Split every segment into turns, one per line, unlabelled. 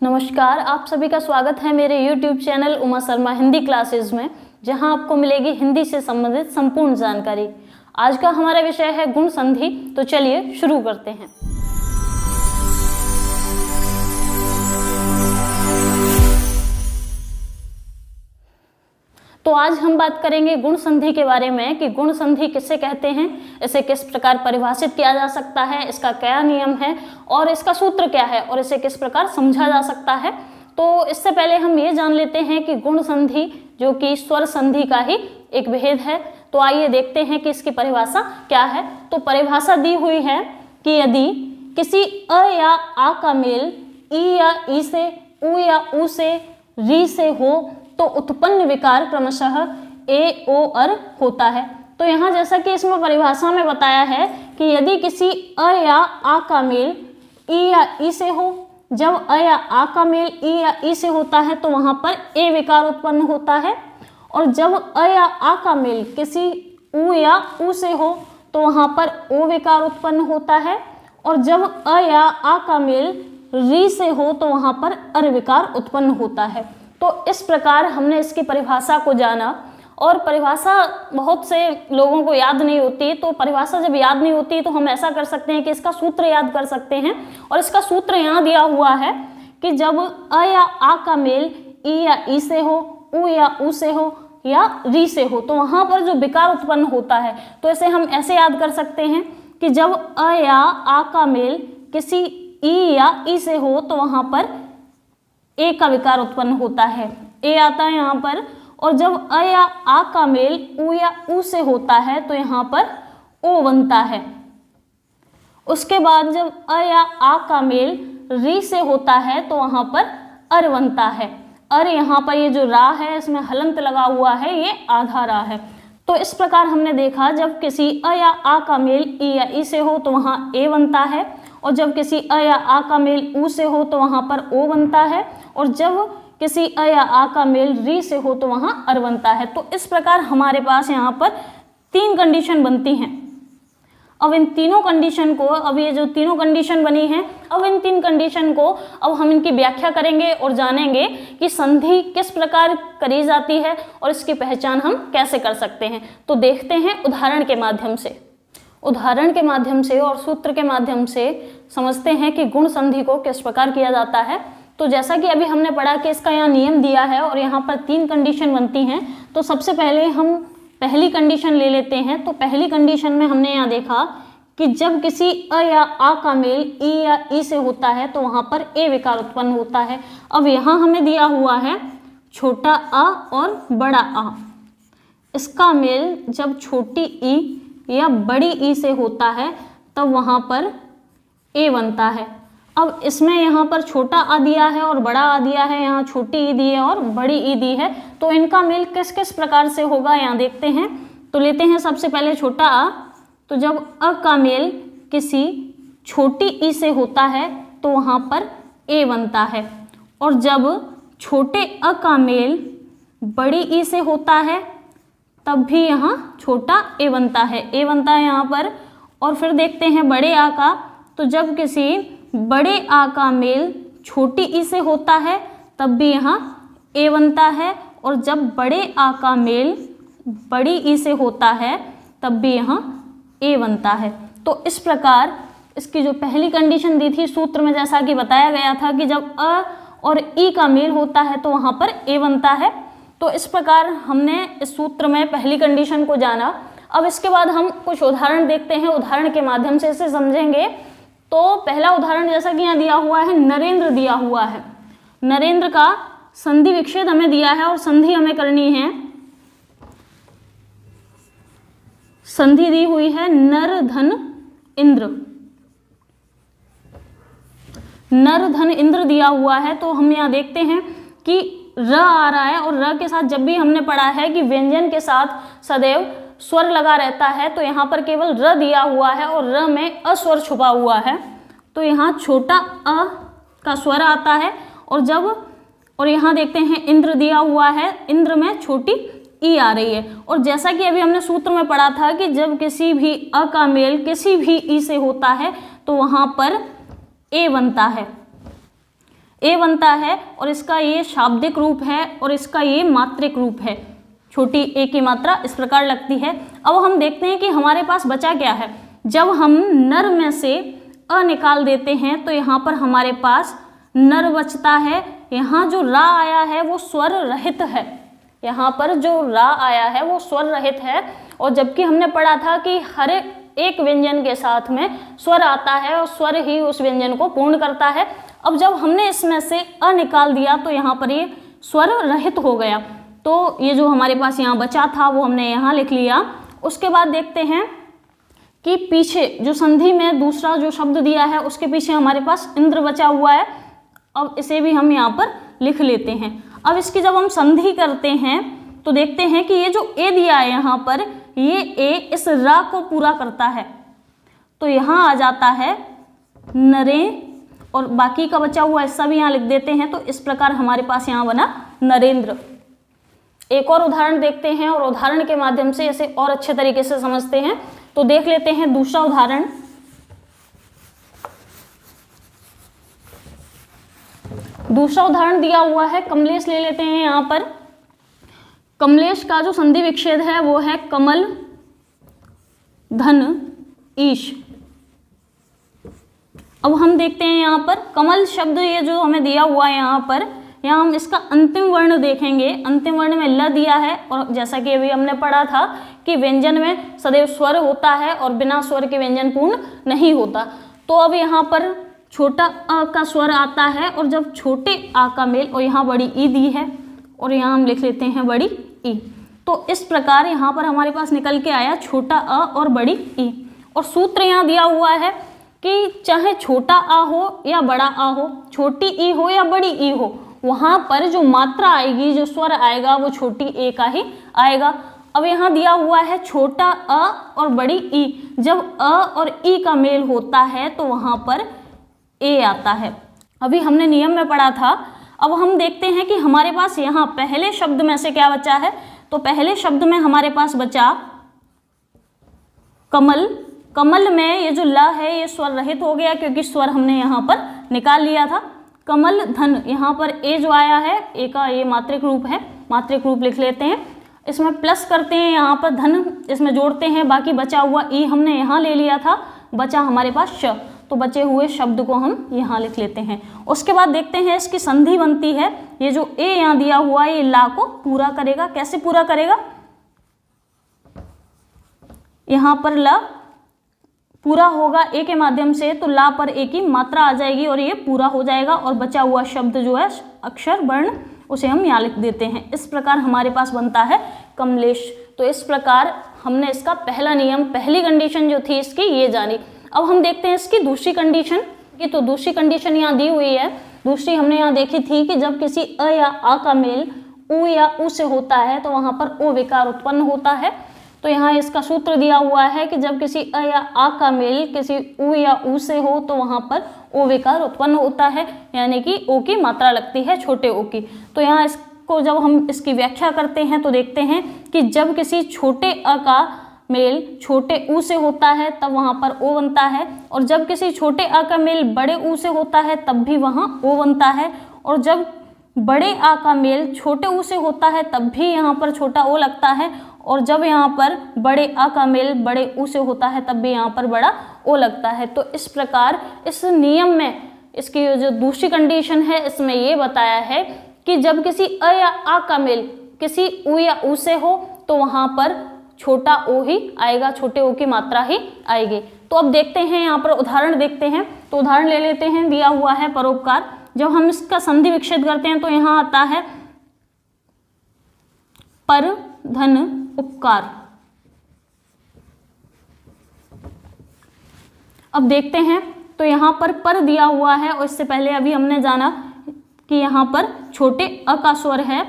नमस्कार, आप सभी का स्वागत है मेरे YouTube channel Uma Sharma Hindi classes में, जहां आपको मिलेगी हिंदी से संबंधित संपूर्ण जानकारी। आज का हमारा विषय है गुण संधि। तो चलिए शुरू करते हैं। तो आज हम बात करेंगे गुण संधि के बारे में कि गुण संधि किसे कहते हैं, इसे किस प्रकार परिभाषित किया जा सकता है, इसका क्या नियम है और इसका सूत्र क्या है और इसे किस प्रकार समझा जा सकता है। तो इससे पहले हम ये जान लेते हैं कि गुण संधि जो कि स्वर संधि का ही एक भेद है। तो आइए देखते हैं कि इसकी परिभाषा क्या है। तो परिभाषा दी हुई है कि यदि किसी अ या आ का मेल ई या ई से, उ या उ से, री से हो तो उत्पन्न विकार क्रमशः ए ओ अर होता है। तो यहाँ जैसा कि इसमें परिभाषा में बताया है कि यदि किसी अ या आ का मेल ई या ई से हो, जब अ या आ का मेल ई या ई से होता है तो वहाँ पर ए विकार उत्पन्न होता है, और जब अ या आ का मेल किसी उ या उ से हो तो वहाँ पर ओ विकार उत्पन्न होता है, और जब अ या आ का मेल री से हो तो वहाँ पर अर विकार उत्पन्न होता है। तो इस प्रकार हमने इसकी परिभाषा को जाना। और परिभाषा बहुत से लोगों को याद नहीं होती, तो परिभाषा जब याद नहीं होती तो हम ऐसा कर सकते हैं कि इसका सूत्र याद कर सकते हैं। और इसका सूत्र यहाँ दिया हुआ है कि जब अ या आ का मेल ई या ई से हो, उ या उ से हो या री से हो तो वहाँ पर जो विकार उत्पन्न होता है, तो इसे हम ऐसे याद कर सकते हैं कि जब अ या आ का मेल किसी ई या ई से हो तो वहाँ पर ए का विकार उत्पन्न होता है, ए आता है यहाँ पर। और जब अ या आ का मेल उ या उ से होता है तो यहाँ पर ओ बनता है। उसके बाद जब अ या आ का मेल री से होता है तो वहाँ पर अर बनता है। अर यहाँ पर ये जो रा है इसमें हलंत लगा हुआ है, ये आधा रा है। तो इस प्रकार हमने देखा जब किसी अ या आ का मेल ई या ई से हो तो वहाँ ए बनता है, और जब किसी अ या आ का मेल उ से हो तो वहाँ पर ओ बनता है, और जब किसी अ या आ का मेल री से हो तो वहाँ अर बनता है। तो इस प्रकार हमारे पास यहाँ पर तीन कंडीशन बनती हैं। अब इन तीनों कंडीशन को, अब ये जो तीनों कंडीशन बनी हैं, अब इन तीन कंडीशन को अब हम इनकी व्याख्या करेंगे और जानेंगे कि संधि किस प्रकार करी जाती है और इसकी पहचान हम कैसे कर सकते हैं। तो देखते हैं उदाहरण के माध्यम से। उदाहरण के माध्यम से और सूत्र के माध्यम से समझते हैं कि गुण संधि को किस प्रकार किया जाता है। तो जैसा कि अभी हमने पढ़ा कि इसका यहाँ नियम दिया है और यहाँ पर तीन कंडीशन बनती हैं। तो सबसे पहले हम पहली कंडीशन ले लेते हैं। तो पहली कंडीशन में हमने यहाँ देखा कि जब किसी अ या आ का मेल ई या ई से होता है तो वहाँ पर ए विकार उत्पन्न होता है। अब यहाँ हमें दिया हुआ है छोटा अ और बड़ा आ। इसका मेल जब छोटी ई या बड़ी ई से होता है तब वहाँ पर ए बनता है। अब इसमें यहाँ पर छोटा आ दिया है और बड़ा आ दिया है, यहाँ छोटी ई दी है और बड़ी ई दी है। तो इनका मेल किस किस प्रकार से होगा यहाँ देखते हैं। तो लेते हैं सबसे पहले छोटा आ। तो जब अ का मेल किसी छोटी ई से होता है तो वहाँ पर ए बनता है, और जब छोटे अ का मेल बड़ी ई से होता है तब भी यहाँ छोटा ए बनता है, ए बनता है यहाँ पर। और फिर देखते हैं बड़े आ का। तो जब किसी बड़े आ का मेल छोटी ई से होता है तब भी यहाँ ए बनता है, और जब बड़े आ का मेल बड़ी ई से होता है तब भी यहाँ ए बनता है। तो इस प्रकार इसकी जो पहली कंडीशन दी थी सूत्र में, जैसा कि बताया गया था कि जब अ और ई का मेल होता है तो वहाँ पर ए बनता है। तो इस प्रकार हमने इस सूत्र में पहली कंडीशन को जाना। अब इसके बाद हम कुछ उदाहरण देखते हैं, उदाहरण के माध्यम से इसे समझेंगे। तो पहला उदाहरण जैसा कि यहाँ दिया हुआ है, नरेंद्र दिया हुआ है। नरेंद्र का संधि विच्छेद हमें दिया है और संधि हमें करनी है। संधि दी हुई है नर धन इंद्र। नर धन इंद्र दिया हुआ है। तो हम यहाँ देखते हैं कि र आ रहा है, और र के साथ जब भी हमने पढ़ा है कि व्यंजन के साथ सदैव स्वर लगा रहता है, तो यहाँ पर केवल र दिया हुआ है और र में अ स्वर छुपा हुआ है। तो यहाँ छोटा अ का स्वर आता है, और यहाँ देखते हैं इंद्र दिया हुआ है, इंद्र में छोटी ई आ रही है। और जैसा कि अभी हमने सूत्र में पढ़ा था कि जब किसी भी अ का मेल किसी भी ई से होता है तो वहाँ पर ए बनता है। ए बनता है और इसका ये शाब्दिक रूप है और इसका ये मात्रिक रूप है, छोटी ए की मात्रा इस प्रकार लगती है। अब हम देखते हैं कि हमारे पास बचा क्या है। जब हम नर में से अ निकाल देते हैं तो यहाँ पर हमारे पास नर बचता है। यहाँ जो रा आया है वो स्वर रहित है, यहाँ पर जो रा आया है वो स्वर रहित है। और जबकि हमने पढ़ा था कि हर एक व्यंजन के साथ में स्वर आता है और स्वर ही उस व्यंजन को पूर्ण करता है। अब जब हमने इसमें से अ निकाल दिया तो यहाँ पर ये स्वर रहित हो गया, तो ये जो हमारे पास यहाँ बचा था वो हमने यहाँ लिख लिया। उसके बाद देखते हैं कि पीछे जो संधि में दूसरा जो शब्द दिया है उसके पीछे हमारे पास इंद्र बचा हुआ है। अब इसे भी हम यहाँ पर लिख लेते हैं। अब इसकी जब हम संधि करते हैं तो देखते हैं कि ये जो ए दिया है यहाँ पर, ये ए इस रा को पूरा करता है, तो यहाँ आ जाता है नरे, और बाकी का बचा हुआ हिस्सा भी यहाँ लिख देते हैं। तो इस प्रकार हमारे पास यहाँ बना नरेंद्र। एक और उदाहरण देखते हैं और उदाहरण के माध्यम से इसे और अच्छे तरीके से समझते हैं। तो देख लेते हैं दूसरा उदाहरण। दूसरा उदाहरण दिया हुआ है कमलेश, ले लेते हैं यहाँ पर। कमलेश का जो संधि विच्छेद है वो है कमल धन ईश। अब हम देखते हैं यहाँ पर कमल शब्द ये जो हमें दिया हुआ है यहाँ पर, यहाँ हम इसका अंतिम वर्ण देखेंगे। अंतिम वर्ण में ल दिया है और जैसा कि अभी हमने पढ़ा था कि व्यंजन में सदैव स्वर होता है और बिना स्वर के व्यंजन पूर्ण नहीं होता। तो अब यहाँ पर छोटा अ का स्वर आता है और जब छोटे आ का मेल, और यहाँ बड़ी ई दी है और यहाँ हम लिख लेते हैं बड़ी ई। तो इस प्रकार यहाँ पर हमारे पास निकल के आया छोटा अ और बड़ी ई। और सूत्र यहाँ दिया हुआ है कि चाहे छोटा आ हो या बड़ा आ हो, छोटी ई हो या बड़ी ई हो, वहाँ पर जो मात्रा आएगी, जो स्वर आएगा वो छोटी ए का ही आएगा। अब यहाँ दिया हुआ है छोटा अ और बड़ी ई। जब अ और ई का मेल होता है तो वहाँ पर ए आता है। अभी हमने नियम में पढ़ा था। अब हम देखते हैं कि हमारे पास यहाँ पहले शब्द में से क्या बचा है। तो पहले शब्द में हमारे पास बचा कमल। कमल में ये जो ल है ये स्वर रहित हो गया क्योंकि स्वर हमने यहाँ पर निकाल लिया था। कमल धन, यहाँ पर ए जो आया है, ए का ये मात्रिक रूप है, मात्रिक रूप लिख लेते हैं। इसमें प्लस करते हैं, यहाँ पर धन इसमें जोड़ते हैं, बाकी बचा हुआ ई हमने यहाँ ले लिया था, बचा हमारे पास श, तो बचे हुए शब्द को हम यहाँ लिख लेते हैं। उसके बाद देखते हैं इसकी संधि बनती है। ये जो ए यहाँ दिया हुआ है ये ला को पूरा करेगा। कैसे पूरा करेगा? यहाँ पर ला पूरा होगा ए के माध्यम से, तो ला पर ए की मात्रा आ जाएगी और ये पूरा हो जाएगा और बचा हुआ शब्द जो है अक्षर वर्ण उसे हम यहाँ लिख देते हैं। इस प्रकार हमारे पास बनता है कमलेश। तो इस प्रकार हमने इसका पहला नियम, पहली कंडीशन जो थी इसकी ये जानी। अब हम देखते हैं इसकी दूसरी कंडीशन की। तो दूसरी कंडीशन यहाँ दी हुई है। दूसरी हमने यहाँ देखी थी कि जब किसी अ या आ का मेल उ या उ से होता है तो वहाँ पर ओ विकार उत्पन्न होता है। तो यहाँ इसका सूत्र दिया हुआ है कि जब किसी अ या आ का मेल किसी उ या उ से हो तो वहाँ पर ओ विकार उत्पन्न होता है, यानी कि ओ की मात्रा लगती है छोटे ओ की। तो यहाँ इसको जब हम इसकी व्याख्या करते हैं तो देखते हैं कि जब किसी छोटे अ का मेल छोटे उ से होता है तब वहाँ पर ओ बनता है, और जब किसी छोटे अ का मेल बड़े उ से होता है तब भी वहाँ ओ बनता है, और जब बड़े आ का मेल छोटे उ से होता है तब भी यहाँ पर छोटा ओ लगता है, और जब यहाँ पर बड़े आ का मेल बड़े उ से होता है तब भी यहाँ पर बड़ा ओ लगता है। तो इस प्रकार इस नियम में इसकी जो दूसरी कंडीशन है इसमें ये बताया है कि जब किसी अ या आ का मेल किसी उ या उ से हो तो वहाँ पर छोटा ओ ही आएगा, छोटे ओ की मात्रा ही आएगी। तो अब देखते हैं यहाँ पर उदाहरण देखते हैं। तो उदाहरण ले लेते हैं, दिया हुआ है परोपकार। जब हम इसका संधि विच्छेद करते हैं तो यहाँ आता है पर धन उपकार। अब देखते हैं तो यहाँ पर दिया हुआ है, और इससे पहले अभी हमने जाना कि यहाँ पर छोटे अ का स्वर है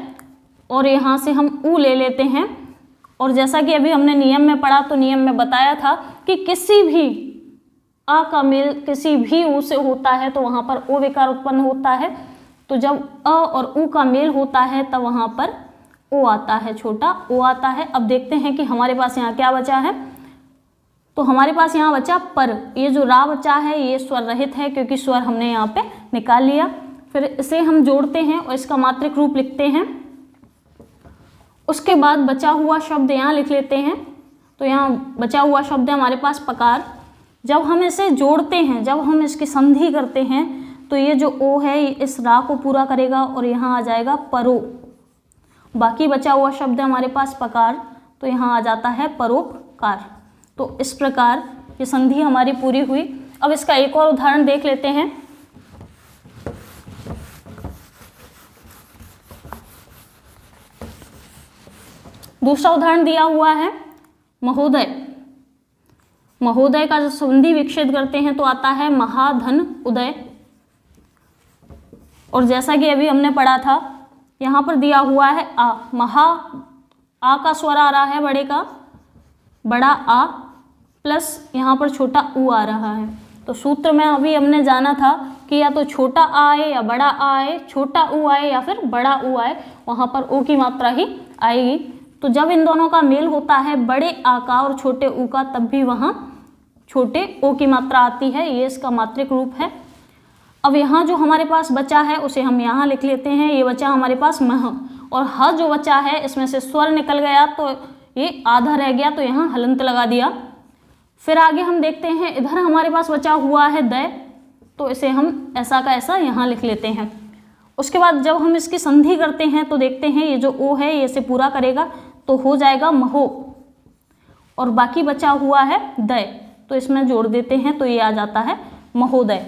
और यहाँ से हम उ ले लेते हैं। और जैसा कि अभी हमने नियम में पढ़ा तो नियम में बताया था कि किसी भी आ का मेल किसी भी उ से होता है तो वहाँ पर ओ विकार उत्पन्न होता है। तो जब अ और उ का मेल होता है तब वहाँ पर ओ आता है, छोटा ओ आता है। अब देखते हैं कि हमारे पास यहाँ क्या बचा है। तो हमारे पास यहाँ बचा पर। ये जो रा बचा है ये स्वर रहित है क्योंकि स्वर हमने यहाँ पे निकाल लिया। फिर इसे हम जोड़ते हैं और इसका मात्रिक रूप लिखते हैं। उसके बाद बचा हुआ शब्द यहाँ लिख लेते हैं। तो यहाँ बचा हुआ शब्द है हमारे पास पकार। जब हम इसे जोड़ते हैं, जब हम इसकी संधि करते हैं, तो ये जो ओ है इस रा को पूरा करेगा और यहाँ आ जाएगा परो। बाकी बचा हुआ शब्द है हमारे पास पकार, तो यहाँ आ जाता है परोपकार। तो इस प्रकार ये संधि हमारी पूरी हुई। अब इसका एक और उदाहरण देख लेते हैं। दूसरा उदाहरण दिया हुआ है महोदय। महोदय का जो संधि विकसित करते हैं तो आता है महाधन उदय। और जैसा कि अभी हमने पढ़ा था, यहाँ पर दिया हुआ है आ, आ का स्वर आ रहा है बड़े का, बड़ा आ प्लस यहाँ पर छोटा ऊ आ रहा है। तो सूत्र में अभी हमने जाना था कि या तो छोटा आ आए या बड़ा आ आए, छोटा ऊ आए या फिर बड़ा ऊ आए, वहाँ पर ऊ की मात्रा ही आएगी। तो जब इन दोनों का मेल होता है बड़े आ का और छोटे ऊ का, तब भी वहाँ छोटे ओ की मात्रा आती है। ये इसका मात्रिक रूप है। अब यहाँ जो हमारे पास बचा है उसे हम यहाँ लिख लेते हैं। ये बचा हमारे पास मह, और ह जो बचा है इसमें से स्वर निकल गया तो ये आधा रह गया, तो यहाँ हलंत लगा दिया। फिर आगे हम देखते हैं, इधर हमारे पास बचा हुआ है दय, तो इसे हम ऐसा का ऐसा यहाँ लिख लेते हैं। उसके बाद जब हम इसकी संधि करते हैं तो देखते हैं ये जो ओ है ये इसे पूरा करेगा, तो हो जाएगा महो। और बाकी बचा हुआ है दय, तो इसमें जोड़ देते हैं तो ये आ जाता है महोदय।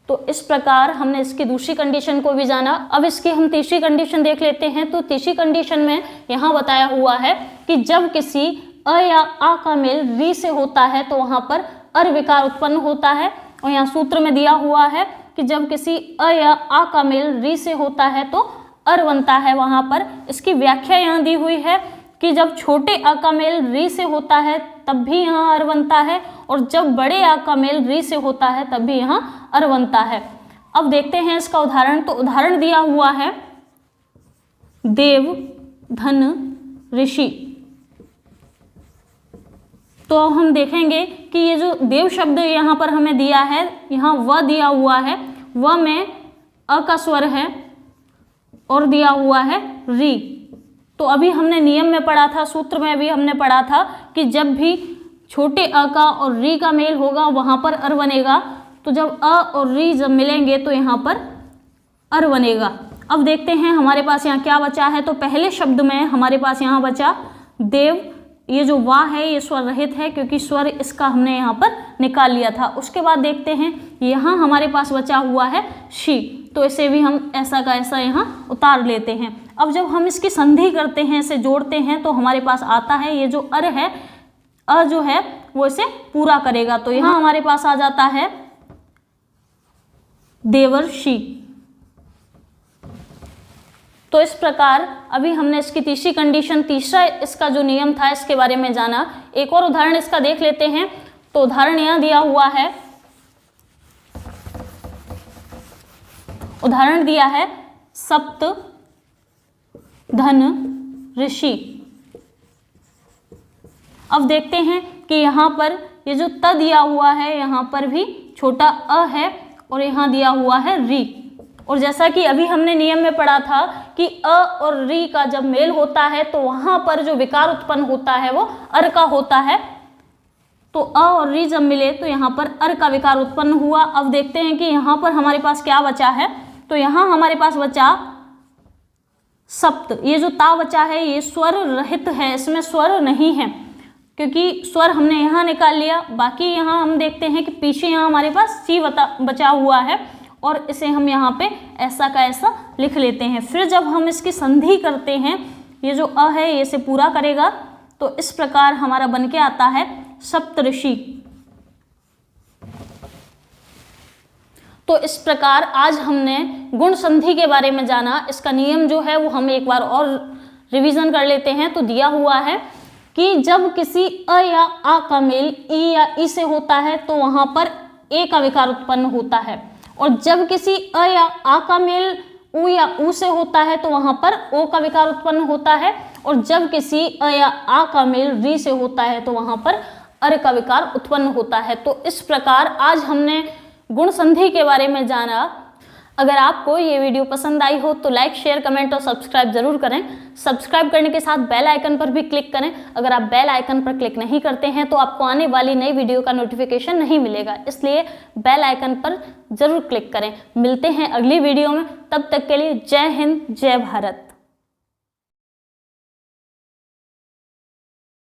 तो इस प्रकार हमने इसकी दूसरी कंडीशन को भी जाना। अब इसकी हम तीसरी कंडीशन देख लेते हैं। तो तीसरी कंडीशन में यहाँ बताया हुआ है कि जब किसी अ या आ का मेल री से होता है तो वहाँ पर अर विकार उत्पन्न होता है। और यहाँ सूत्र में दिया हुआ है कि जब किसी अ या आ का मेल री से होता है तो अर बनता है। वहाँ पर इसकी व्याख्या यहाँ दी हुई है कि जब छोटे आ का मेल री से होता है तब भी यहाँ अर बनता है, और जब बड़े आ का मेल री से होता है तब भी यहाँ अर बनता है। अब देखते हैं इसका उदाहरण। तो उदाहरण दिया हुआ है देव धन ऋषि। तो हम देखेंगे कि ये जो देव शब्द यहाँ पर हमें दिया है, यहाँ व दिया हुआ है, व में अ का स्वर है और दिया हुआ है री। तो अभी हमने नियम में पढ़ा था, सूत्र में भी हमने पढ़ा था कि जब भी छोटे अ का और री का मेल होगा वहाँ पर अर बनेगा। तो जब अ और री जब मिलेंगे तो यहाँ पर अर बनेगा। अब देखते हैं हमारे पास यहाँ क्या बचा है। तो पहले शब्द में हमारे पास यहाँ बचा देव। ये जो वा है ये स्वर रहित है क्योंकि स्वर इसका हमने यहाँ पर निकाल लिया था। उसके बाद देखते हैं यहाँ हमारे पास बचा हुआ है शी, तो इसे भी हम ऐसा का ऐसा यहाँ उतार लेते हैं। अब जब हम इसकी संधि करते हैं, इसे जोड़ते हैं, तो हमारे पास आता है ये जो अर है, अ जो है वो इसे पूरा करेगा। तो यहाँ हमारे पास आ जाता है देवर्षि। तो इस प्रकार अभी हमने इसकी तीसरी कंडीशन, तीसरा इसका जो नियम था इसके बारे में जाना। एक और उदाहरण इसका देख लेते हैं। तो उदाहरण यहाँ दिया हुआ है, उदाहरण दिया है सप्त धन ऋषि। अब देखते हैं कि यहाँ पर ये जो त दिया हुआ है यहाँ पर भी छोटा अ है और यहाँ दिया हुआ है री। और जैसा कि अभी हमने नियम में पढ़ा था कि अ और री का जब मेल होता है तो वहाँ पर जो विकार उत्पन्न होता है वो अर का होता है। तो अ और री जब मिले तो यहाँ पर अर का विकार उत्पन्न हुआ। अब देखते हैं कि यहाँ पर हमारे पास क्या बचा है। तो यहाँ हमारे पास बचा सप्त। ये जो ता बचा है ये स्वर रहित है, इसमें स्वर नहीं है क्योंकि स्वर हमने यहाँ निकाल लिया। बाकी यहाँ हम देखते हैं कि पीछे यहाँ हमारे पास सी बचा हुआ है और इसे हम यहाँ पे ऐसा का ऐसा लिख लेते हैं। फिर जब हम इसकी संधि करते हैं, ये जो अ है ये इसे पूरा करेगा। तो इस प्रकार हमारा बन के आता है सप्तऋषि। तो इस प्रकार आज हमने गुण संधि के बारे में जाना। इसका नियम जो है वो हम एक बार और रिवीजन कर लेते हैं। तो दिया हुआ है कि जब किसी अ या आ का मेल ई या ई से होता है तो वहाँ पर ए का विकार उत्पन्न होता है, और जब किसी अ या आ का मेल उ या ऊ से होता है तो वहाँ पर ओ का विकार उत्पन्न होता है, और जब किसी अ या आ का मेल री से होता है तो वहाँ पर अर का विकार उत्पन्न होता है। तो इस प्रकार आज हमने गुण संधि के बारे में जाना। अगर आपको ये वीडियो पसंद आई हो तो लाइक, शेयर, कमेंट और सब्सक्राइब जरूर करें। सब्सक्राइब करने के साथ बेल आइकन पर भी क्लिक करें। अगर आप बेल आइकन पर क्लिक नहीं करते हैं तो आपको आने वाली नई वीडियो का नोटिफिकेशन नहीं मिलेगा, इसलिए बेल आइकन पर जरूर क्लिक करें। मिलते हैं अगली वीडियो में, तब तक के लिए जय हिंद, जय भारत।